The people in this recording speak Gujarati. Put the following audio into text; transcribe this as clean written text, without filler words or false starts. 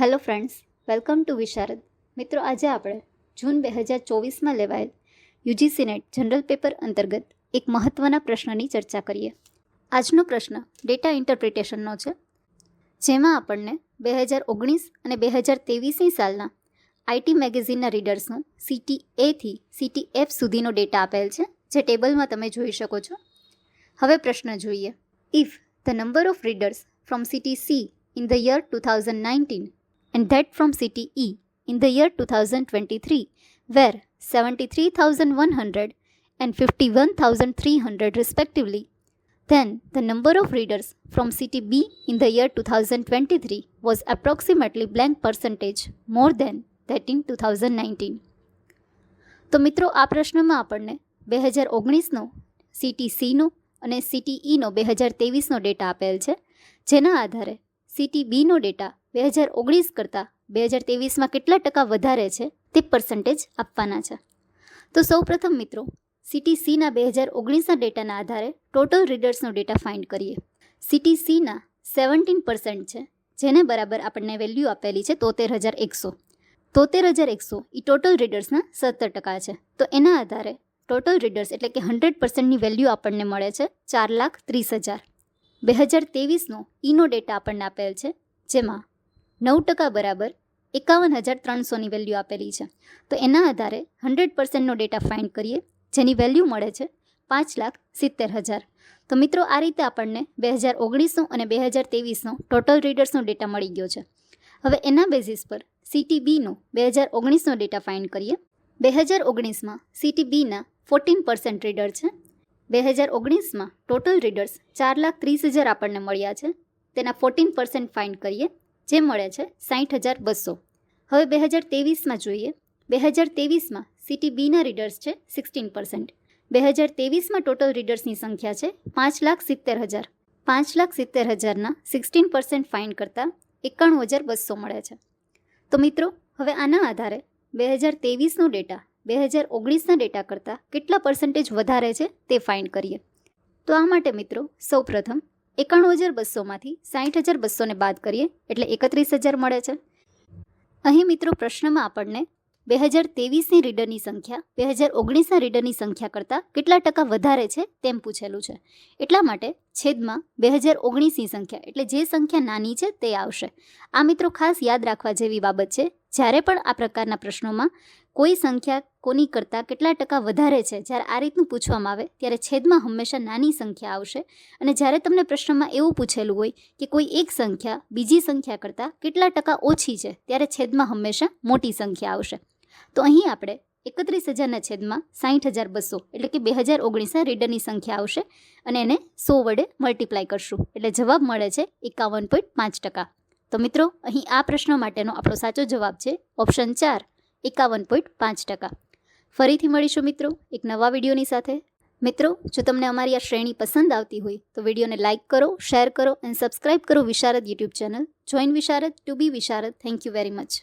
હેલો ફ્રેન્ડ્સ, વેલકમ ટુ વિશારદ. મિત્રો, આજે આપણે જૂન 2024માં લેવાયેલ યુજીસી નેટ જનરલ પેપર અંતર્ગત એક મહત્ત્વના પ્રશ્નની ચર્ચા કરીએ. આજનો પ્રશ્ન ડેટા ઇન્ટરપ્રિટેશનનો છે, જેમાં આપણને 2019 અને 2023ની સાલના આઈટી મેગેઝિનના રીડર્સનું CTA થી CTF સુધીનો ડેટા આપેલ છે, જે ટેબલમાં તમે જોઈ શકો છો. હવે પ્રશ્ન જોઈએ. If the number of readers from CTC in the year 2019 and that from CTE in the year 2023 were 73,100 and 51,300 respectively, then the number of readers from CTB in the year 2023 was approximately blank percentage more than that in 2019. તો મિત્રો, આ પ્રશ્નમાં આપણને 2019નો CTCનો અને CTEનો 2023નો ડેટા આપેલ છે, જેના આધારે CTBનો ડેટા 2019 કરતાં 2023માં કેટલા ટકા વધારે છે તે પર્સન્ટેજ આપવાના છે. તો સૌપ્રથમ મિત્રો, CTCના 2019ના ડેટાના આધારે ટોટલ રીડર્સનો ડેટા ફાઇન્ડ કરીએ. CTCના 17% છે, જેને બરાબર આપણને વેલ્યુ આપેલી છે 73,100. 73,100 એ ટોટલ રીડર્સના 17% છે. તો એના આધારે ટોટલ રીડર્સ એટલે કે 100%ની વેલ્યુ આપણને મળે છે 4,30,000. 2023નો ઈનો ડેટા આપણને આપેલ છે, જેમાં 9% બરાબર 51,300ની વેલ્યુ આપેલી છે. તો એના આધારે 100%નો ડેટા ફાઇન્ડ કરીએ, જેની વેલ્યુ મળે છે 5,70,000. તો મિત્રો, આ રીતે આપણને 2019નો અને 2023નો ટોટલ રીડર્સનો ડેટા મળી ગયો છે. હવે એના બેઝિસ પર CTBનો 2019નો ડેટા ફાઇન્ડ કરીએ. 2019માં CTBના 14% રીડર છે. 2019માં ટોટલ રીડર્સ 4,30,000 આપણને મળ્યા છે. તેના 14% ફાઇન્ડ કરીએ, જે મળે છે 60,200. હવે 2023માં જોઈએ. 2023માં CTBના રીડર્સ છે 16%. 2023માં ટોટલ રીડર્સની સંખ્યા છે 5,70,000. 5,70,000ના 16% ફાઇન્ડ કરતાં 91,200 મળે છે. તો મિત્રો, હવે આના આધારે 2023નો ડેટા 2019ના ડેટા કરતાં કેટલા પર્સન્ટેજ વધારે છે તે ફાઇન્ડ કરીએ. તો આ માટે મિત્રો, સૌપ્રથમ 91,200માંથી 60,200ને બાદ કરીએ એટલે 31,000 મળે છે. અહીં મિત્રો, પ્રશ્નમાં આપણને 2023ની રીડરની સંખ્યા 2019ના રીડરની સંખ્યા કરતાં કેટલા ટકા વધારે છે તેમ પૂછેલું છે. એટલા માટે છેદમાં 2019ની સંખ્યા એટલે જે સંખ્યા નાની છે તે આવશે. આ મિત્રો, ખાસ યાદ રાખવા જેવી બાબત છે. જ્યારે પણ આ પ્રકારના પ્રશ્નોમાં કોઈ સંખ્યા કોની કરતાં કેટલા ટકા વધારે છે, જ્યારે આ રીતનું પૂછવામાં આવે ત્યારે છેદમાં હંમેશા નાની સંખ્યા આવશે. અને જ્યારે તમને પ્રશ્નમાં એવું પૂછેલું હોય કે કોઈ એક સંખ્યા બીજી સંખ્યા કરતાં કેટલા ટકા ઓછી છે, ત્યારે છેદમાં હંમેશા મોટી સંખ્યા આવશે. તો અહીં આપણે 31,000ના છેદમાં 60,200 એટલે કે 2019ના રીડરની સંખ્યા આવશે અને એને 100 વડે મલ્ટીપ્લાય કરશું એટલે જવાબ મળે છે 51.5%. તો મિત્રો, અહીં આ પ્રશ્ન માટેનો આપણો સાચો જવાબ છે ઓપ્શન 4, 51.5%. ફરીથી મળીશું મિત્રો એક નવા વિડીયોની સાથે. મિત્રો, જો તમને અમારી આ શ્રેણી પસંદ આવતી હોય તો વિડીયોને લાઇક કરો, શેર કરો અને સબસ્ક્રાઇબ કરો Visharad YouTube channel. Join Visharad to be Visharad. Thank you very much.